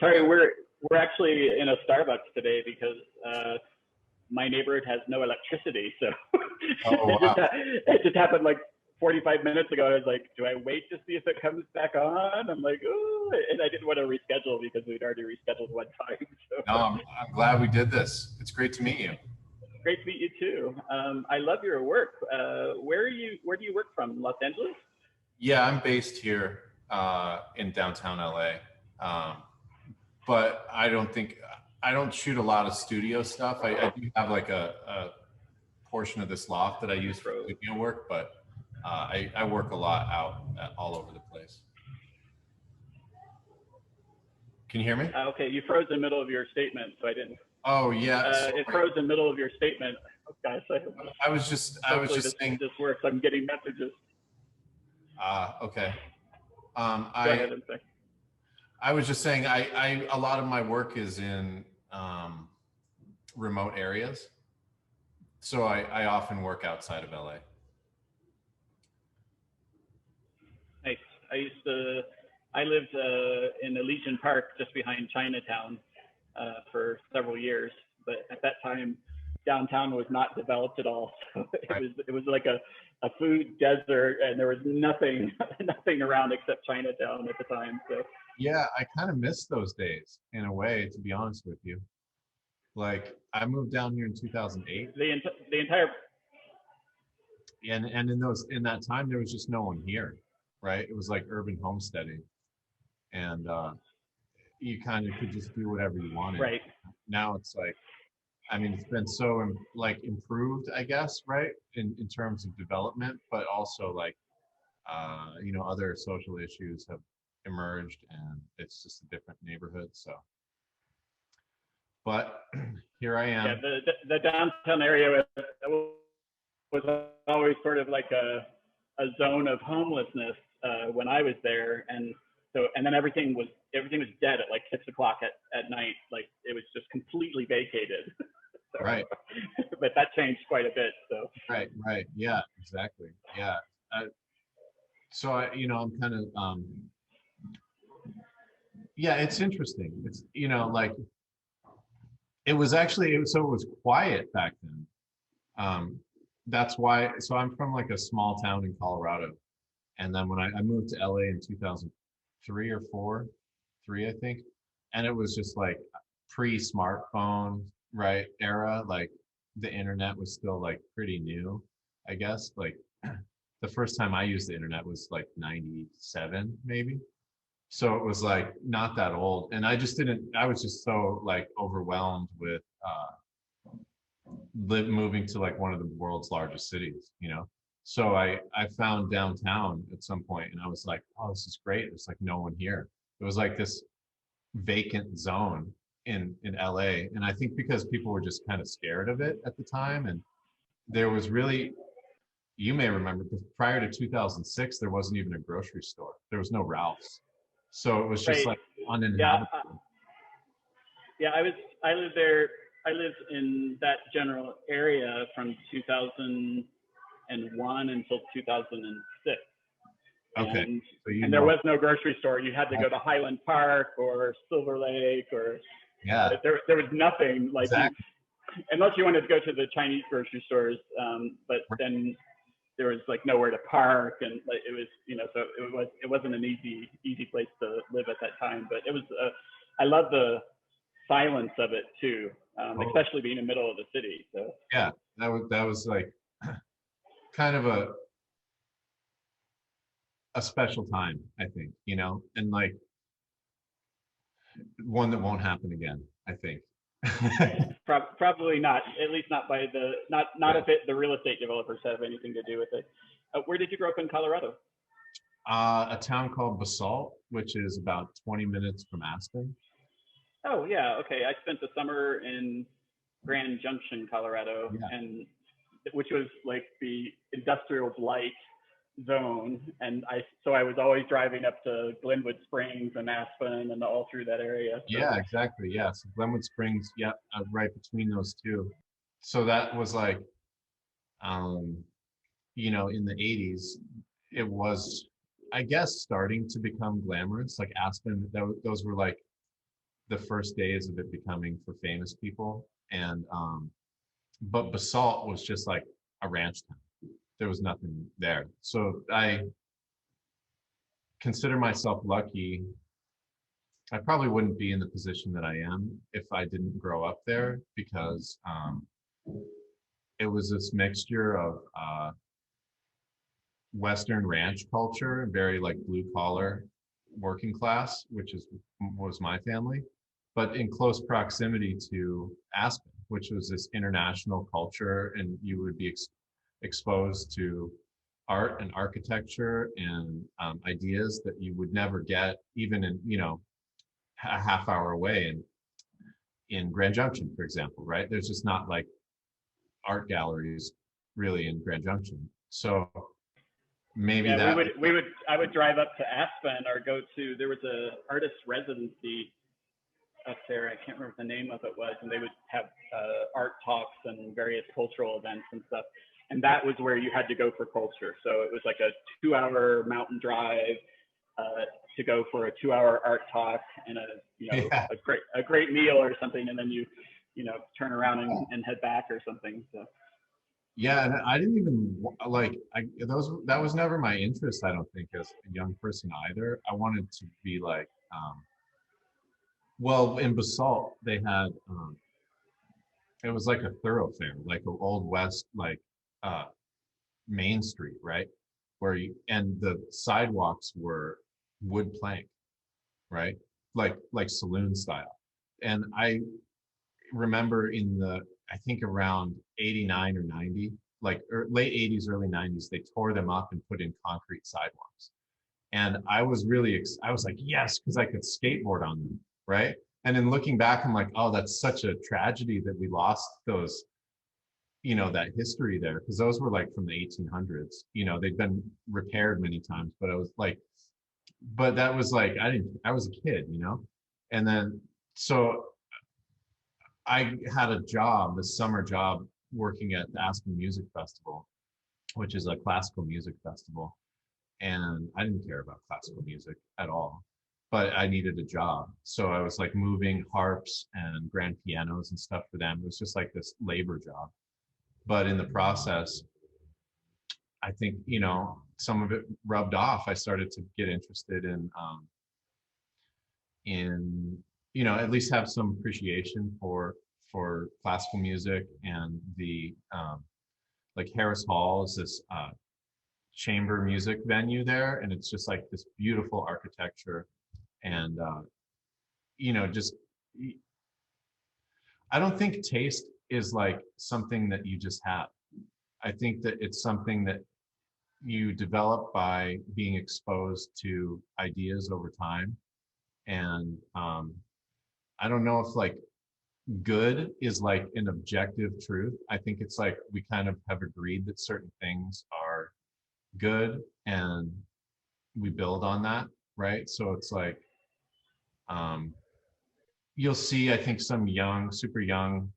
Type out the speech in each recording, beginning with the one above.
Sorry, we're actually in a Starbucks today because my neighborhood has no electricity. So Oh, wow. it just happened like 45 minutes ago. I was like, do I wait to see if it comes back on? I'm like, oh, and I didn't want to reschedule because we'd already rescheduled one time. So. No, I'm glad we did this. It's great to meet you. Great to meet you too. I love your work. Where do you work from? Los Angeles? Yeah, I'm based here in downtown LA, but I don't shoot a lot of studio stuff. I do have like a portion of this loft that I use for studio work, but I work a lot out all over the place. Can you hear me? Okay, you froze in the middle of your statement, so I didn't. Oh yeah, it froze in the middle of your statement. Oh, gosh, I was just saying this works. I'm getting messages. Okay. Go ahead and say. I was just saying a lot of my work is in remote areas, so I often work outside of LA. Nice. I lived in Elysian Park, just behind Chinatown, for several years. But at that time, downtown was not developed at all. So it was like a food desert, and there was nothing around except Chinatown at the time. So yeah, I kind of miss those days in a way, to be honest with you. Like, I moved down here in 2008. The entire. And in that time there was just no one here, right? It was like urban homesteading, and you kind of could just do whatever you wanted. Right. Now it's like, I mean, it's been so like improved, I guess, right, in terms of development, but also like you know, other social issues have emerged, and it's just a different neighborhood. So, but here I am. Yeah, the downtown area was always sort of like a zone of homelessness when I was there, and then everything was dead at like 6 o'clock at night. Like, it was just completely vacated. So, right. But that changed quite a bit. So Right. Yeah, exactly. Yeah. So I'm kind of yeah, it's interesting. It's, like, it was quiet back then. That's why. So I'm from like a small town in Colorado, and then when I moved to LA in 2003 or 4, I think, and it was just like pre-smartphone, right, era. Like, the internet was still like pretty new, I guess. Like, the first time I used the internet was like 97 maybe. So it was like not that old. And I was just so like overwhelmed with moving to like one of the world's largest cities, So I found downtown at some point, and I was like, oh, this is great. There's like no one here. It was like this vacant zone in LA. And I think because people were just kind of scared of it at the time, and there was really, you may remember, prior to 2006, there wasn't even a grocery store. There was no Ralph's. So it was just like uninhabitable. Yeah, I lived there. I lived in that general area from 2001 until 2006. Okay. And there was no grocery store. You had to go to Highland Park or Silver Lake, or there was nothing like, exactly. Unless you wanted to go to the Chinese grocery stores. But then there was like nowhere to park, and like it was, so it wasn't an easy place to live at that time. But it was, I love the silence of it too, especially being in the middle of the city. So yeah, that was like kind of a special time, I think, and like one that won't happen again, I think. Probably not, at least not by not if the real estate developers have anything to do with it. Where did you grow up in Colorado? A town called Basalt, which is about 20 minutes from Aspen. Oh yeah, okay. I spent the summer in Grand Junction, Colorado, and which was like the industrial blight zone, and I was always driving up to Glenwood Springs and Aspen and all through that area. So. Yeah, exactly. Yeah, so Glenwood Springs, right between those two. So that was like, in the 80s, it was, I guess, starting to become glamorous. Like Aspen, those were like the first days of it becoming for famous people. And but Basalt was just like a ranch town. There was nothing there. So I consider myself lucky. I probably wouldn't be in the position that I am if I didn't grow up there, because it was this mixture of Western ranch culture, very like blue collar working class, was my family, but in close proximity to Aspen, which was this international culture, and you would be exposed to art and architecture and ideas that you would never get even in, a half hour away in Grand Junction, for example, right? There's just not like art galleries really in Grand Junction. So maybe Yeah, that I would drive up to Aspen or go to, there was a artist residency up there. I can't remember what the name of it was, and they would have art talks and various cultural events and stuff. And that was where you had to go for culture. So it was like a 2-hour mountain drive to go for a 2-hour art talk and yeah. a great meal or something, and then you turn around and head back or something. So. Yeah, and I didn't even like that was never my interest, I don't think, as a young person either. I wanted to be like well, in Basalt they had it was like a thoroughfare, like an old west, like uh Main Street, right? And the sidewalks were wood plank, right? Like saloon style. And I remember I think around 89 or 90, like late 80s, early 90s, they tore them up and put in concrete sidewalks. And I was I was like, yes, because I could skateboard on them, right? And then looking back, I'm like, oh, that's such a tragedy that we lost those, that history there, because those were like from the 1800s. They'd been repaired many times, but I was like, but that was like, I was a kid, and then so I had a job, a summer job, working at the Aspen Music Festival, which is a classical music festival. And I didn't care about classical music at all, but I needed a job. So I was like moving harps and grand pianos and stuff for them. It was just like this labor job. But in the process, I think, some of it rubbed off. I started to get interested in at least have some appreciation for classical music, and the like Harris Hall is this chamber music venue there, and it's just like this beautiful architecture, and just I don't think taste is like something that you just have. I think that it's something that you develop by being exposed to ideas over time. And I don't know if like good is like an objective truth. I think it's like we kind of have agreed that certain things are good and we build on that, right? So it's like you'll see, I think, some super young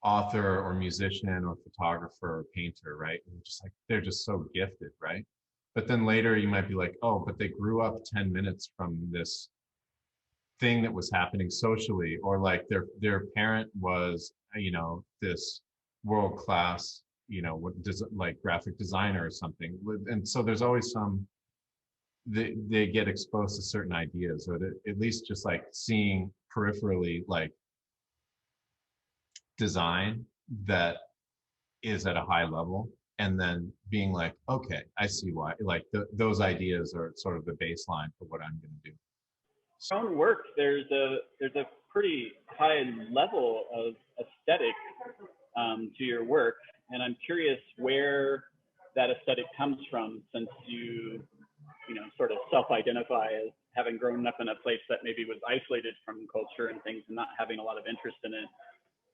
author or musician or photographer or painter, right? And just like they're just so gifted, right? But then later you might be like, oh, but they grew up 10 minutes from this thing that was happening socially, or like their parent was, this world class, like graphic designer or something. And so there's always they get exposed to certain ideas, or at least just like seeing peripherally like design that is at a high level, and then being like, okay, I see why, like those ideas are sort of the baseline for what I'm going to do. Your own work, there's a pretty high level of aesthetic to your work, and I'm curious where that aesthetic comes from, since you sort of self-identify as having grown up in a place that maybe was isolated from culture and things, and not having a lot of interest in it.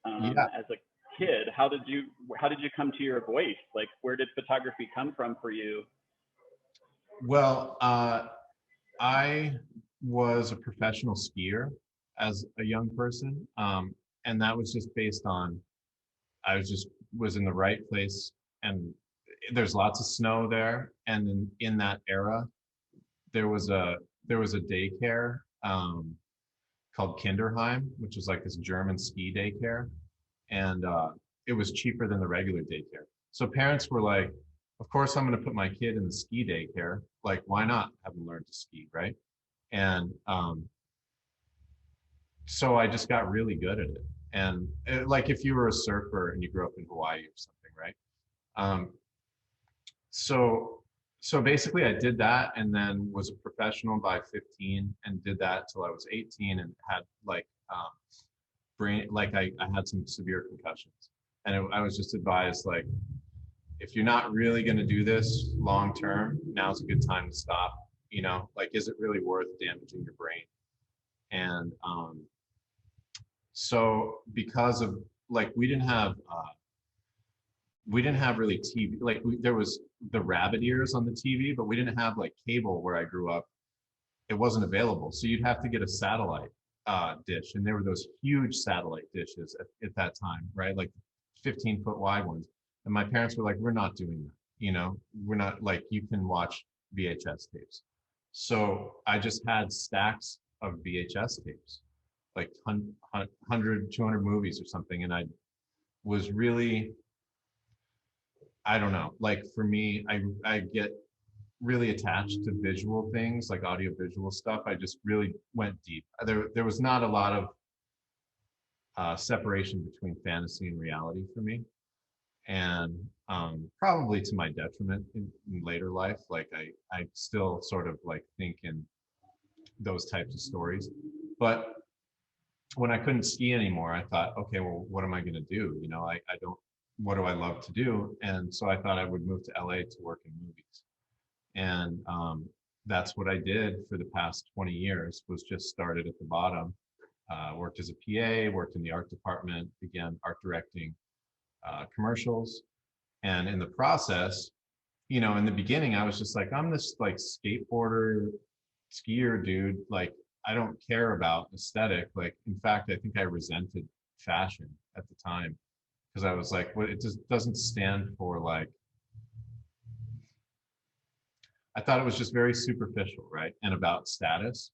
Yeah. As a kid, how did you come to your voice? Like, where did photography come from for you? Well, I was a professional skier as a young person, and that was just based on was in the right place, and there's lots of snow there, and in that era, there was a daycare called Kinderheim, which was like this German ski daycare. And it was cheaper than the regular daycare. So parents were like, of course I'm going to put my kid in the ski daycare. Like, why not have them learn to ski, right? And so I just got really good at it. And like if you were a surfer and you grew up in Hawaii or something, right? Um, so so basically I did that and then was a professional by 15 and did that till I was 18 and had like brain, like I had some severe concussions. And I was just advised, like, if you're not really going to do this long term, now's a good time to stop. You know, like, is it really worth damaging your brain? And so because of, like, we didn't have really TV. Like, there was the rabbit ears on the TV, but we didn't have like cable where I grew up. It wasn't available, so you'd have to get a satellite dish, and there were those huge satellite dishes at that time, right? Like 15-foot wide ones. And my parents were like, we're not doing that. You know, we're not, like, you can watch VHS tapes. So I just had stacks of VHS tapes, like 100, 200 movies or something. And I was really, I don't know, like for me, I get really attached to visual things, like audio visual stuff. I just really went deep. There was not a lot of separation between fantasy and reality for me. And probably to my detriment in later life. Like I still sort of like think in those types of stories. But when I couldn't ski anymore, I thought, okay, well, what am I going to do? You know, I don't, what do I love to do? And so I thought I would move to LA to work in movies. And that's what I did for the past 20 years, was just started at the bottom, worked as a PA, worked in the art department, began art directing commercials. And in the process, you know, in the beginning, I was just like, I'm this like skateboarder, skier dude. Like, I don't care about aesthetic. Like, in fact, I think I resented fashion at the time because I was like, what, it just doesn't stand for, like, I thought it was just very superficial, right? And about status.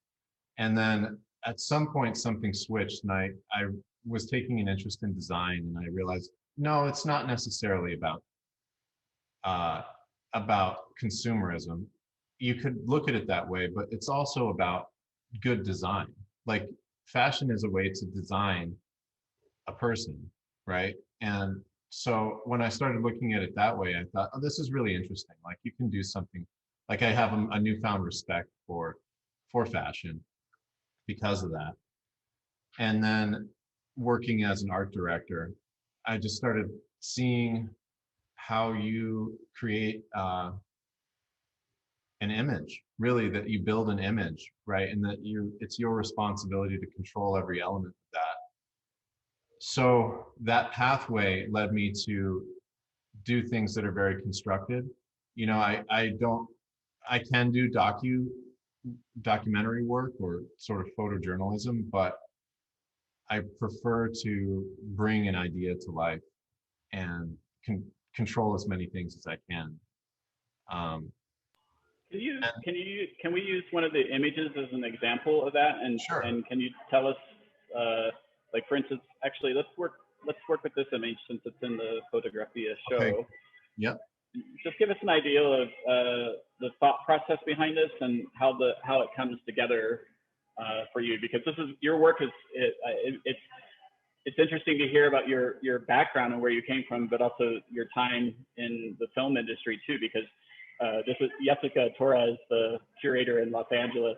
And then at some point, something switched, and I was taking an interest in design, and I realized, no, it's not necessarily about consumerism. You could look at it that way, but it's also about good design. Like, fashion is a way to design a person, right? And so when I started looking at it that way, I thought, oh, this is really interesting. Like, you can do something. Like, I have a newfound respect for fashion because of that. And then working as an art director, I just started seeing how you create an image, really, that you build an image, right? And that it's your responsibility to control every element of that. So that pathway led me to do things that are very constructed. You know, I can do documentary work or sort of photojournalism, but I prefer to bring an idea to life and control as many things as I can. Can we use one of the images as an example of that? And Sure. And can you tell us, like, for instance, actually, let's work with this image since it's in the Fotografia show. Okay. Yep. Just give us an idea of the thought process behind this and how it comes together for you, because your work is it's interesting to hear about your background and where you came from, but also your time in the film industry too, because this is Jessica Torres, the curator in Los Angeles.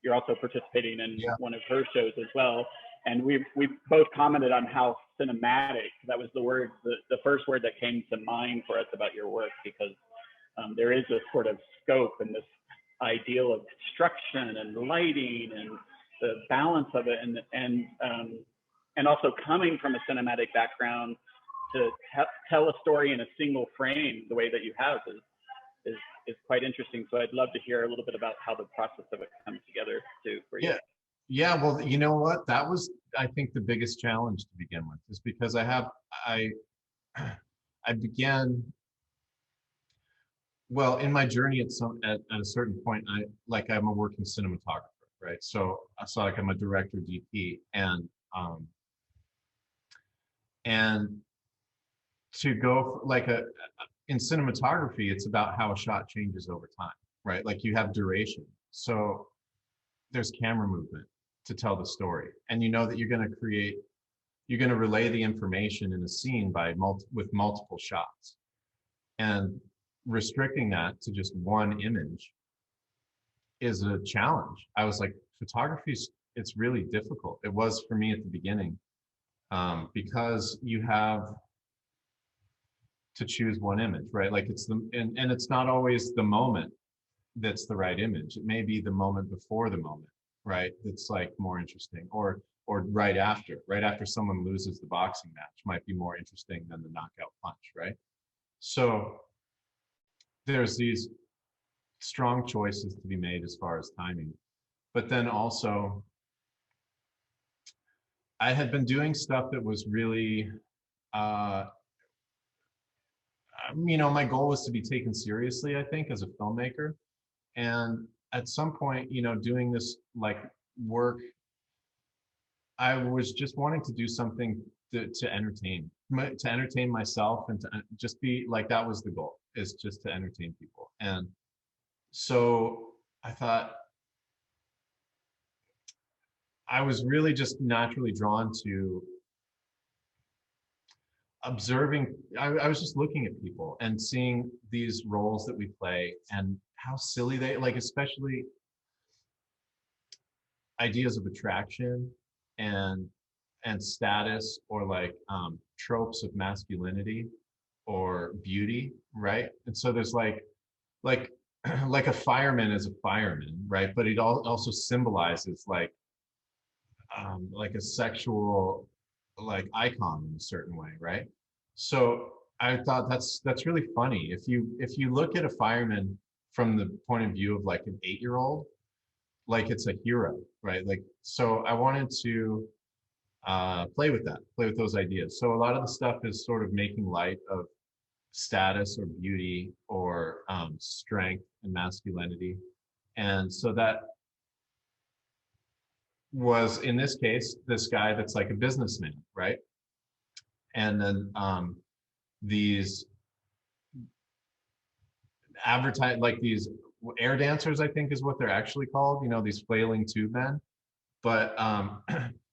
You're also participating in one of her shows as well. And we both commented on how cinematic, that was the first word that came to mind for us about your work, because there is this sort of scope and this ideal of construction and lighting and the balance of it, and also coming from a cinematic background to tell a story in a single frame the way that you have is quite interesting. So I'd love to hear a little bit about how the process of it comes together too for you. Yeah, well, you know what? That was, I think, the biggest challenge to begin with, is because I began, well, in my journey at a certain point, I'm a working cinematographer, right? So like I'm a director DP, and to go like in cinematography, it's about how a shot changes over time, right? Like you have duration. So there's camera movement to tell the story. And you know that you're going to relay the information in a scene with multiple shots. And restricting that to just one image is a challenge. I was like, it's really difficult. It was for me at the beginning, because you have to choose one image, right? Like and it's not always the moment that's the right image. It may be the moment before the moment, right? That's like more interesting, or right after someone loses the boxing match might be more interesting than the knockout punch, right? So there's these strong choices to be made as far as timing. But then also, I had been doing stuff that was really, my goal was to be taken seriously, I think, as a filmmaker. And at some point, doing this like work, I was just wanting to do something to entertain myself, and to just be like, that was the goal, is just to entertain people. And so I thought, I was really just naturally drawn to observing. I was just looking at people and seeing these roles that we play and how silly they, like, especially ideas of attraction and status, or like tropes of masculinity or beauty, right? And so there's like like a fireman is a fireman, right? But it also symbolizes like a sexual like icon in a certain way, right? So I thought that's really funny. If you look at a fireman from the point of view of like an 8-year-old, like it's a hero, right? Like, so I wanted to play with those ideas. So a lot of the stuff is sort of making light of status or beauty, or strength and masculinity. And so that was, in this case, this guy that's like a businessman, right? And then these like these air dancers, I think is what they're actually called, these flailing tube men. But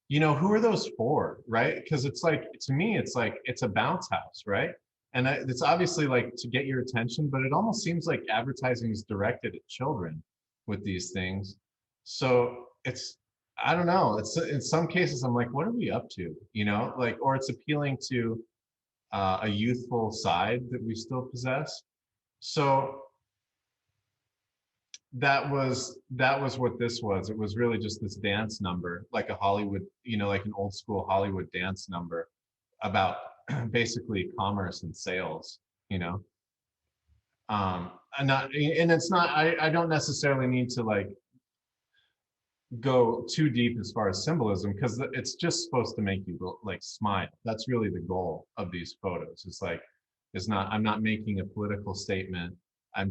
who are those for, right? Because it's like, to me, it's like, it's a bounce house, right? And it's obviously like to get your attention, but it almost seems like advertising is directed at children with these things. So it's, I don't know, it's, in some cases I'm like, what are we up to, like, or it's appealing to a youthful side that we still possess. So that was what this was. It was really just this dance number, like a Hollywood, like an old school Hollywood dance number about basically commerce and sales, and it's not, I don't necessarily need to like go too deep as far as symbolism, because it's just supposed to make you like smile. That's really the goal of these photos. I'm not making a political statement. I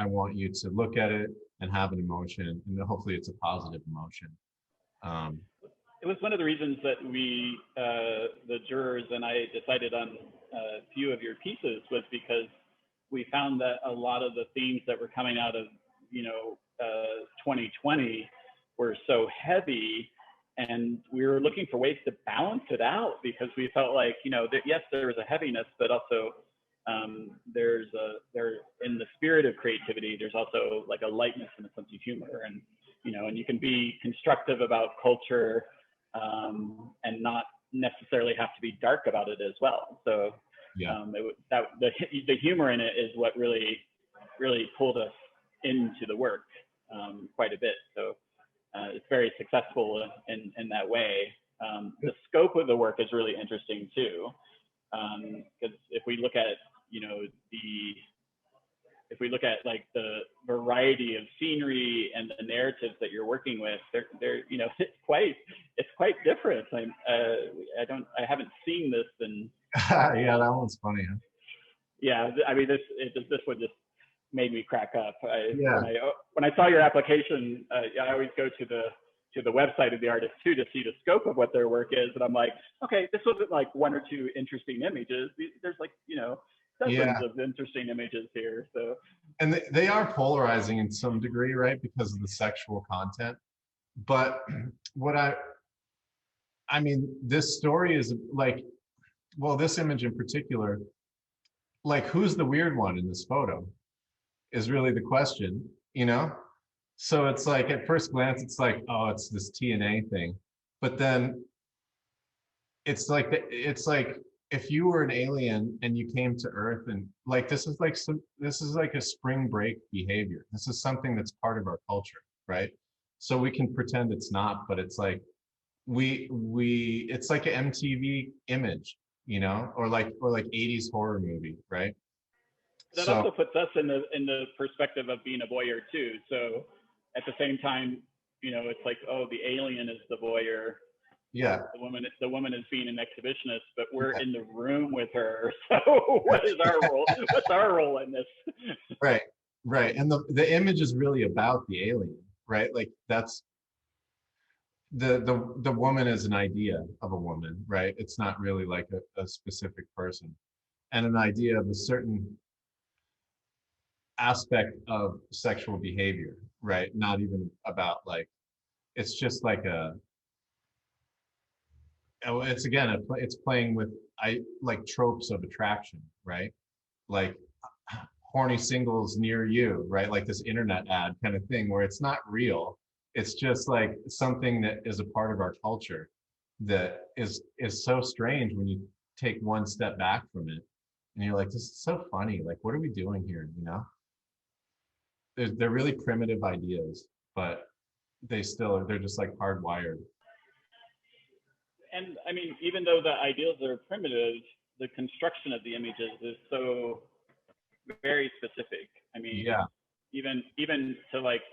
want you to look at it and have an emotion, and hopefully it's a positive emotion. It was one of the reasons that we, the jurors and I, decided on a few of your pieces, was because we found that a lot of the themes that were coming out of, 2020 were so heavy, and we were looking for ways to balance it out, because we felt like, that yes, there was a heaviness, but also there in the spirit of creativity, there's also like a lightness and a sense of humor, and and you can be constructive about culture, and not necessarily have to be dark about it as well. So Yeah. The humor in it is what really pulled us into the work quite a bit. So it's very successful in that way. The scope of the work is really interesting too, because if we look at if we look at like the variety of scenery and the narratives that you're working with, they're it's quite different. I haven't seen this in yeah, that one's funny, huh? yeah, I mean this would just made me crack up. Yeah. When I saw your application, I always go to the website of the artist too to see the scope of what their work is, and I'm like, okay, this wasn't like one or two interesting images. There's like, you know, dozens of interesting images here. So, and they are polarizing in some degree, right, because of the sexual content. But what I mean, this story is like, well, this image in particular, like, who's the weird one in this photo is really the question, you know? So it's like, at first glance, it's like, oh, it's this TNA thing. But then it's like, if you were an alien and you came to Earth, and like, this is like a spring break behavior. This is something that's part of our culture, right? So we can pretend it's not, but it's like, it's like an MTV image, you know, or like 80s horror movie, right? That also puts us in the perspective of being a voyeur too. So at the same time, you know, it's like, oh, the alien is the voyeur. Yeah. The woman is being an exhibitionist, but we're in the room with her. So what is our role? What's our role in this? Right. And the image is really about the alien, right? Like, that's the woman is an idea of a woman, right? It's not really like a specific person, and an idea of a certain aspect of sexual behavior, right? Not even about like, it's just like it's again, it's playing with like tropes of attraction, right? Like horny singles near you, right? Like this internet ad kind of thing where it's not real. It's just like something that is a part of our culture that is so strange when you take one step back from it and you're like, this is so funny. Like, what are we doing here? You know? They're really primitive ideas, but they're just like hardwired. And I mean, even though the ideals are primitive, the construction of the images is so very specific. I mean, even to like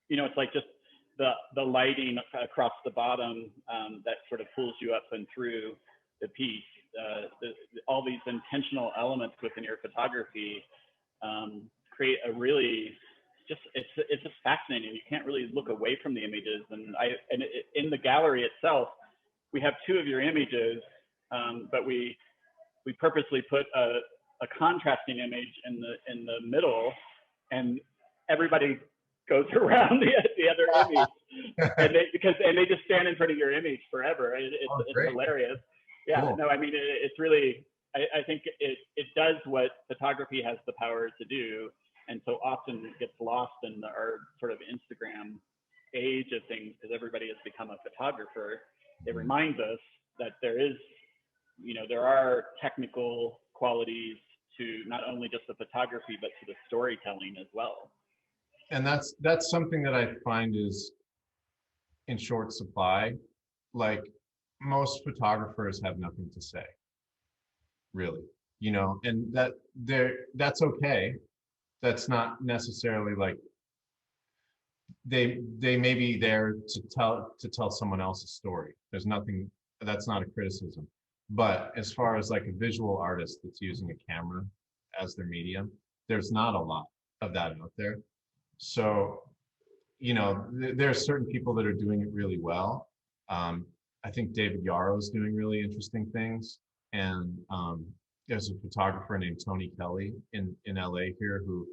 you know, it's like just the lighting across the bottom that sort of pulls you up and through the piece. All these intentional elements within your photography create a really it's just fascinating. You can't really look away from the images. And in the gallery itself, we have two of your images, but we purposely put a contrasting image in the middle, and everybody goes around the other image, and they just stand in front of your image forever. It's hilarious. Yeah, cool. No, I mean, it's really, I think it does what photography has the power to do, and so often it gets lost in our sort of Instagram age of things because everybody has become a photographer. It reminds us that there are technical qualities to not only just the photography, but to the storytelling as well. And that's something that I find is in short supply. Like, most photographers have nothing to say, really, you know, and that's okay. That's not necessarily like they may be there to tell someone else's story. There's nothing, that's not a criticism. But as far as like a visual artist that's using a camera as their medium, there's not a lot of that out there. So, you know, there are certain people that are doing it really well. I think David Yarrow's doing really interesting things. And there's a photographer named Tony Kelly in LA here who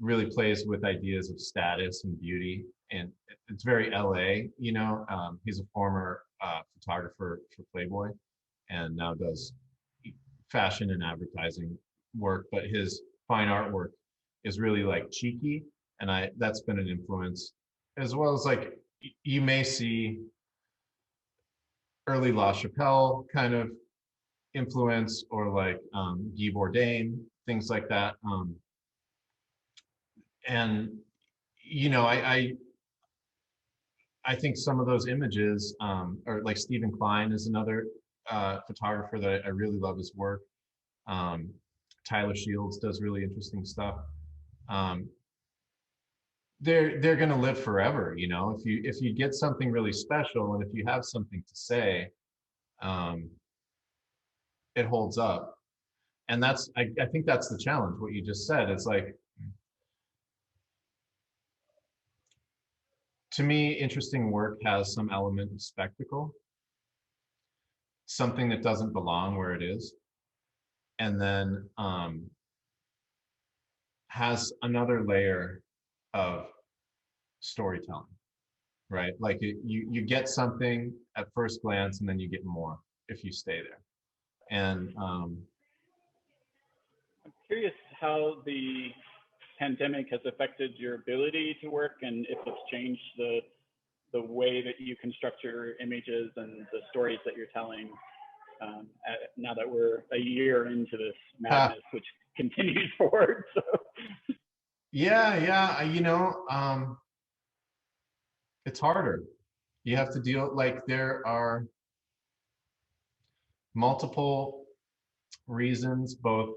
really plays with ideas of status and beauty. And it's very LA, you know. He's a former photographer for Playboy and now does fashion and advertising work, but his fine artwork is really like cheeky. And that's been an influence, as well as like you may see early La Chapelle kind of influence, or like Guy Bourdain, things like that. And you know, I think some of those images, or like Stephen Klein is another photographer that I really love his work. Tyler Shields does really interesting stuff. They're going to live forever, you know. If you get something really special and if you have something to say, it holds up. And I think that's the challenge. What you just said, it's like to me, interesting work has some element of spectacle, something that doesn't belong where it is, and then has another layer of storytelling, right? Like you get something at first glance, and then you get more if you stay there. And I'm curious how the pandemic has affected your ability to work, and if it's changed the way that you construct your images and the stories that you're telling, now that we're a year into this madness, which continues forward. So. Yeah, it's harder. You have to deal, like, there are multiple reasons, both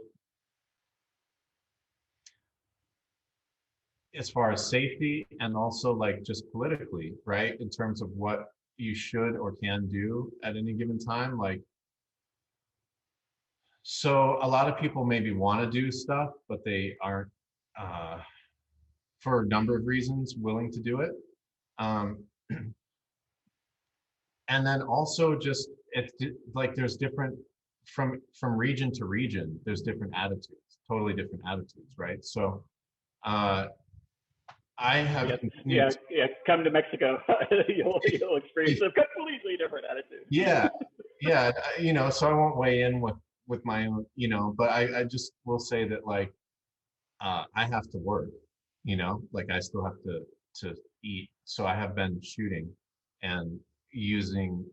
as far as safety and also like just politically, right? In terms of what you should or can do at any given time. Like, so a lot of people maybe want to do stuff, but they aren't, for a number of reasons, willing to do it. And then also just, it's like there's different, from region to region, there's different attitudes, totally different attitudes, right? So I have yeah, come to Mexico. you'll experience a completely different attitude. Yeah, so I won't weigh in with my own, but I just will say that, like, I have to work, like I still have to eat. So I have been shooting and using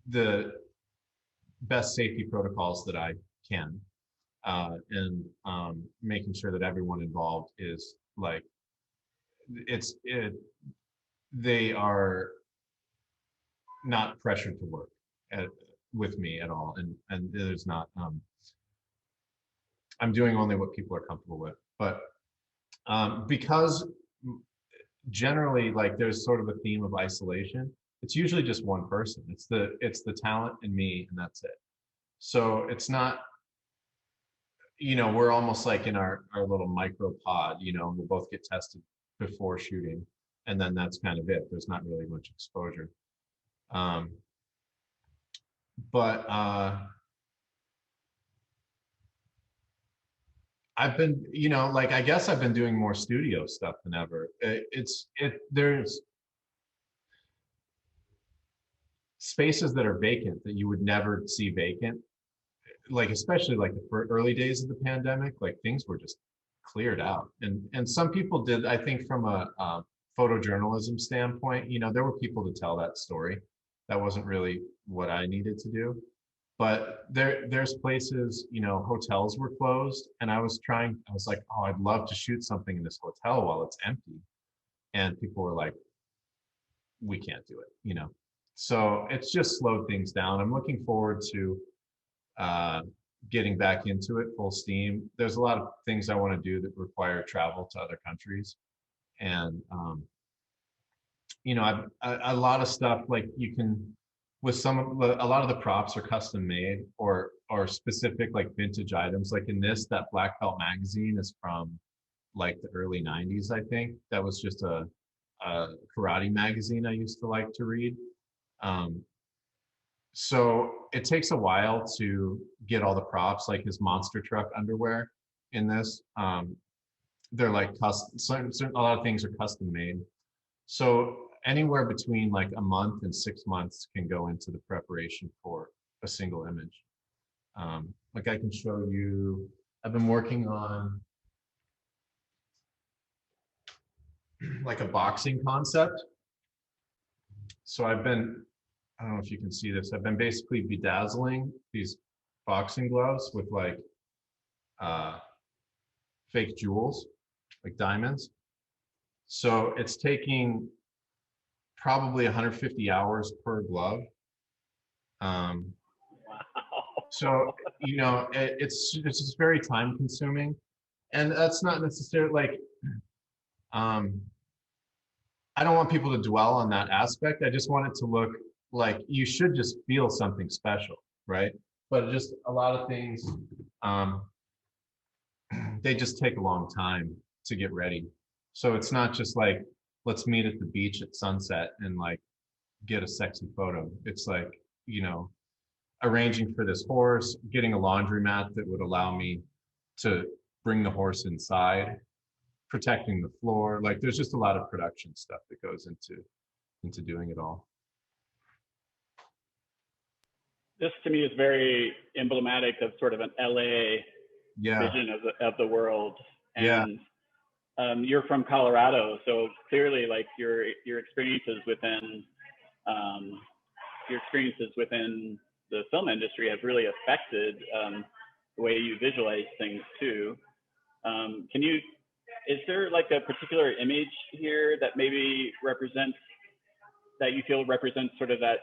the best safety protocols that I can, and making sure that everyone involved is like, they are not pressured to work with me at all, and there's not, I'm doing only what people are comfortable with. But because generally, like, there's sort of a theme of isolation, it's usually just one person. It's the talent and me, and that's it. So it's not, we're almost like in our little micro pod, we'll both get tested before shooting, and then that's kind of it. There's not really much exposure. But I've been, like, I guess I've been doing more studio stuff than ever. There's spaces that are vacant that you would never see vacant, like, especially like the early days of the pandemic, like things were just cleared out. And some people did, I think, from a photojournalism standpoint, there were people to tell that story. That wasn't really what I needed to do. But there's places, hotels were closed, and I was like, oh, I'd love to shoot something in this hotel while it's empty. And people were like, we can't do it, So it's just slowed things down. I'm looking forward to getting back into it full steam. There's a lot of things I want to do that require travel to other countries. And, a lot of stuff, like, you can, with a lot of the props are custom made or specific, like, vintage items. Like in this, that Black Belt magazine is from like the early 90s, I think. That was just a karate magazine I used to like to read. So it takes a while to get all the props, like his monster truck underwear in this. They're like custom, a lot of things are custom made. So anywhere between like a month and 6 months can go into the preparation for a single image. Like, I can show you, I've been working on like a boxing concept. So I don't know if you can see this, I've been basically bedazzling these boxing gloves with like fake jewels, like diamonds. So it's taking probably 150 hours per glove. Wow. So, it's just very time consuming, and that's not necessarily like, I don't want people to dwell on that aspect. I just want it to look like you should just feel something special, right? But just a lot of things, they just take a long time to get ready. So it's not just like let's meet at the beach at sunset and like get a sexy photo. It's like, you know, arranging for this horse, getting a laundromat that would allow me to bring the horse inside, protecting the floor. Like there's just a lot of production stuff that goes into doing it all. This to me is very emblematic of sort of an LA vision of the world. And you're from Colorado, so clearly like your experiences within the film industry have really affected the way you visualize things too. Is there like a particular image here that maybe that you feel represents sort of that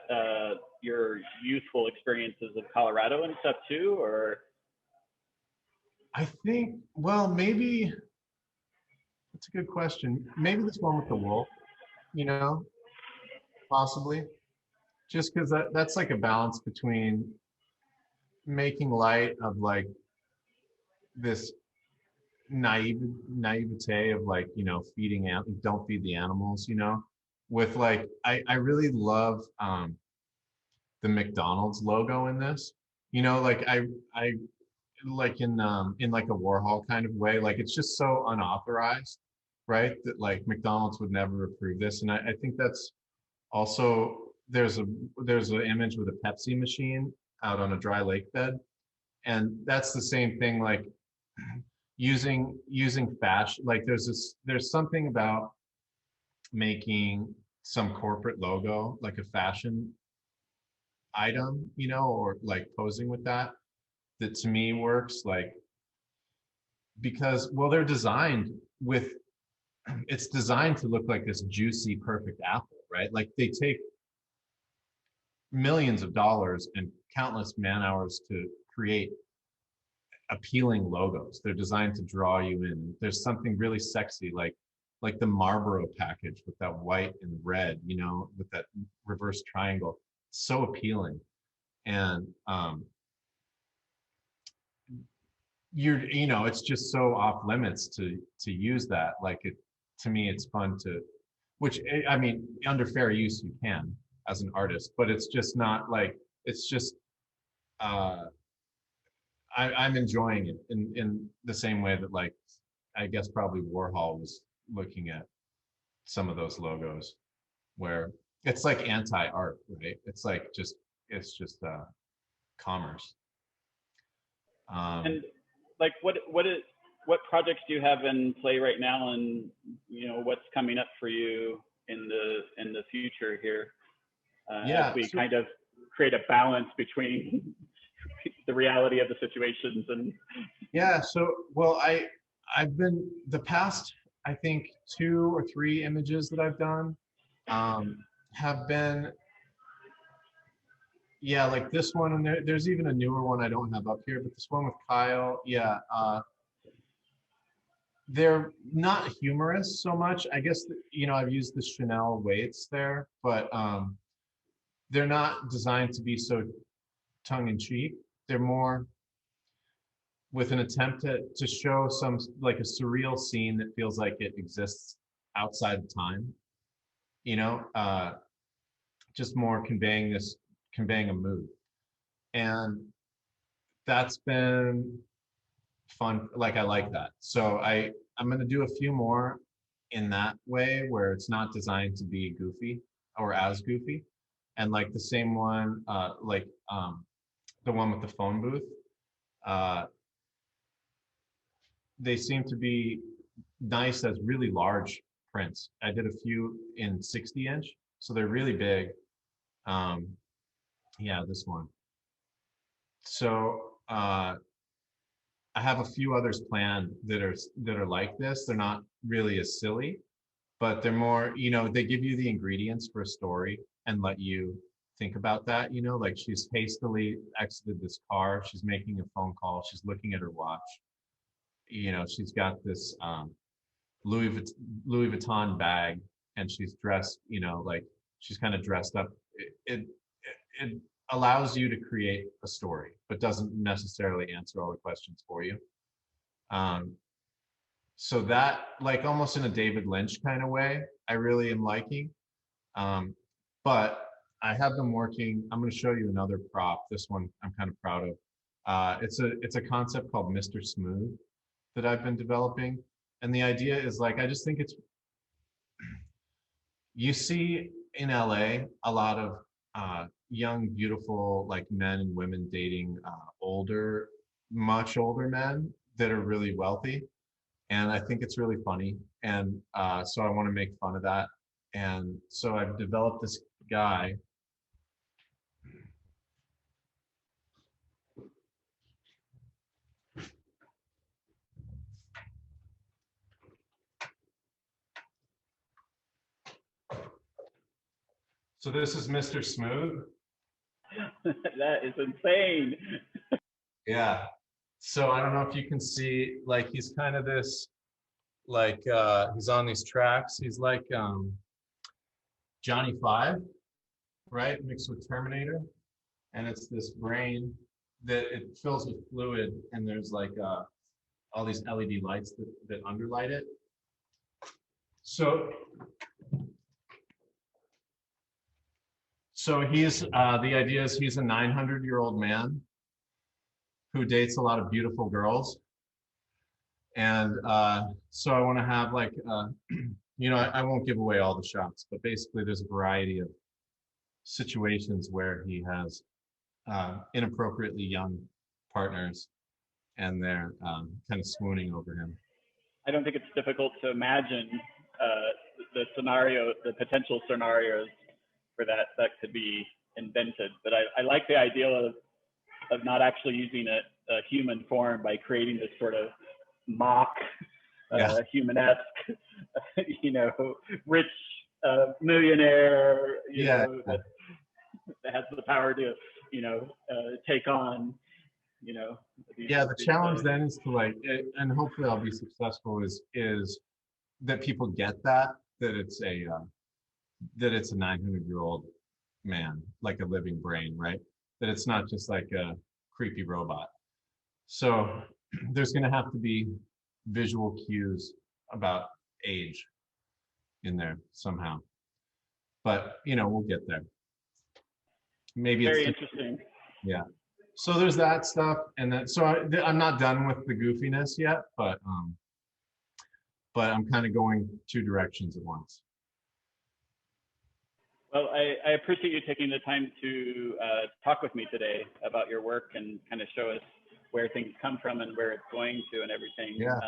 your youthful experiences of Colorado and stuff too, or? I think, well, maybe that's a good question. Maybe this one with the wolf, you know, possibly. Just because that's like a balance between making light of like this naivete of like, you know, don't feed the animals, you know, with like, I really love the McDonald's logo in this, you know, like I like in like a Warhol kind of way, like it's just so unauthorized, right? That like McDonald's would never approve this. And I think that's also, there's an image with a Pepsi machine out on a dry lake bed. And that's the same thing, like using fashion, like there's something about making some corporate logo, like a fashion item, you know, or like posing with that to me works, like, because, well, they're designed with, it's designed to look like this juicy, perfect apple, right? Like they take millions of dollars and countless man hours to create appealing logos. They're designed to draw you in. There's something really sexy, like the Marlboro package with that white and red, you know, with that reverse triangle. So appealing. And you know, it's just so off limits to use that. Like to me, it's fun to, which, I mean, under fair use you can as an artist, but it's just not like, it's just I'm enjoying it in the same way that, like, I guess probably Warhol was looking at some of those logos where it's like anti-art, right? It's like it's just commerce. And like what projects do you have in play right now, and you know what's coming up for you in the future here, as we kind of create a balance between the reality of the situations and so, well, I've been, the past, I think 2 or 3 images that I've done have been, like this one, and there's even a newer one I don't have up here, but this one with Kyle, they're not humorous so much. I guess, you know, I've used the Chanel weights there, but they're not designed to be so tongue-in-cheek. They're more with an attempt to show some, like, a surreal scene that feels like it exists outside of time, you know, just more conveying a mood. And that's been fun. Like, I like that. So I'm going to do a few more in that way where it's not designed to be goofy or as goofy. And like the same one, the one with the phone booth, they seem to be nice as really large prints. I did a few in 60-inch, so they're really big. This one. So I have a few others planned that are like this. They're not really as silly, but they're more, you know, they give you the ingredients for a story and let you think about that, you know, like she's hastily exited this car, she's making a phone call, she's looking at her watch, you know, she's got this Louis Vuitton bag, and she's dressed, you know, like she's kind of dressed up. It allows you to create a story, but doesn't necessarily answer all the questions for you. So that, like almost in a David Lynch kind of way, I really am liking. But I have them working. I'm going to show you another prop. This one I'm kind of proud of. It's a concept called Mr. Smooth that I've been developing. And the idea is like, I just think it's, you see in LA a lot of young, beautiful, like men and women dating older, much older men that are really wealthy. And I think it's really funny. And so I want to make fun of that. And so I've developed this guy. So this is Mr. Smooth. That is insane. Yeah. So I don't know if you can see, like, he's kind of this, like, he's on these tracks. He's like Johnny Five, right? Mixed with Terminator. And it's this brain that it fills with fluid, and there's like all these LED lights that underlight it. So he's the idea is he's a 900-year-old man who dates a lot of beautiful girls. And so I want to have like, you know, I won't give away all the shots, but basically there's a variety of situations where he has inappropriately young partners, and they're kind of swooning over him. I don't think it's difficult to imagine the potential scenarios for that could be invented. But I like the idea of not actually using a human form by creating this sort of mock human-esque, you know, rich millionaire, you know, that has the power to, you know, take on, you know. The challenge then is to like, and hopefully I'll be successful, is that people get that it's a 900-year-old man, like a living brain, right? That it's not just like a creepy robot. So there's going to have to be visual cues about age in there somehow. But, you know, we'll get there. Maybe Very it's interesting. Yeah. So there's that stuff, and then so I'm not done with the goofiness yet, but I'm kind of going two directions at once. Well, I appreciate you taking the time to talk with me today about your work and kind of show us where things come from and where it's going to and everything. Yeah.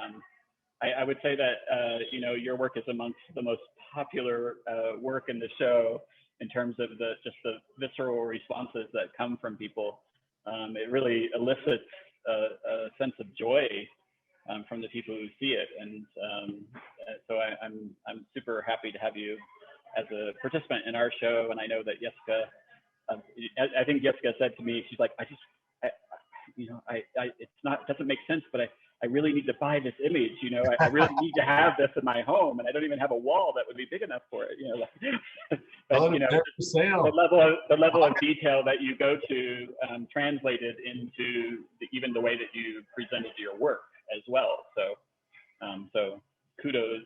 I would say that, you know, your work is amongst the most popular work in the show in terms of just the visceral responses that come from people. It really elicits a sense of joy from the people who see it. And so I'm super happy to have you as a participant in our show. And I know that Jessica, I think Jessica said to me, she's like, you know, it doesn't make sense, but I really need to buy this image, you know, I really need to have this in my home, and I don't even have a wall that would be big enough for it, you know. But you know, the level of detail that you go to translated into even the way that you presented your work as well. So kudos,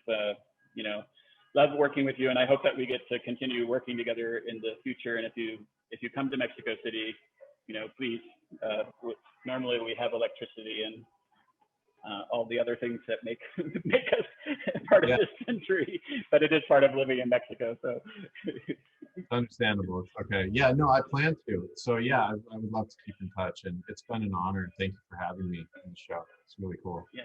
you know, love working with you, and I hope that we get to continue working together in the future. And if you come to Mexico City, you know, please, normally we have electricity and all the other things that make us part of this country, but it is part of living in Mexico. So understandable. Okay. Yeah, no, I plan to. So yeah, I would love to keep in touch, and it's been an honor. Thank you for having me on the show. It's really cool. Yeah.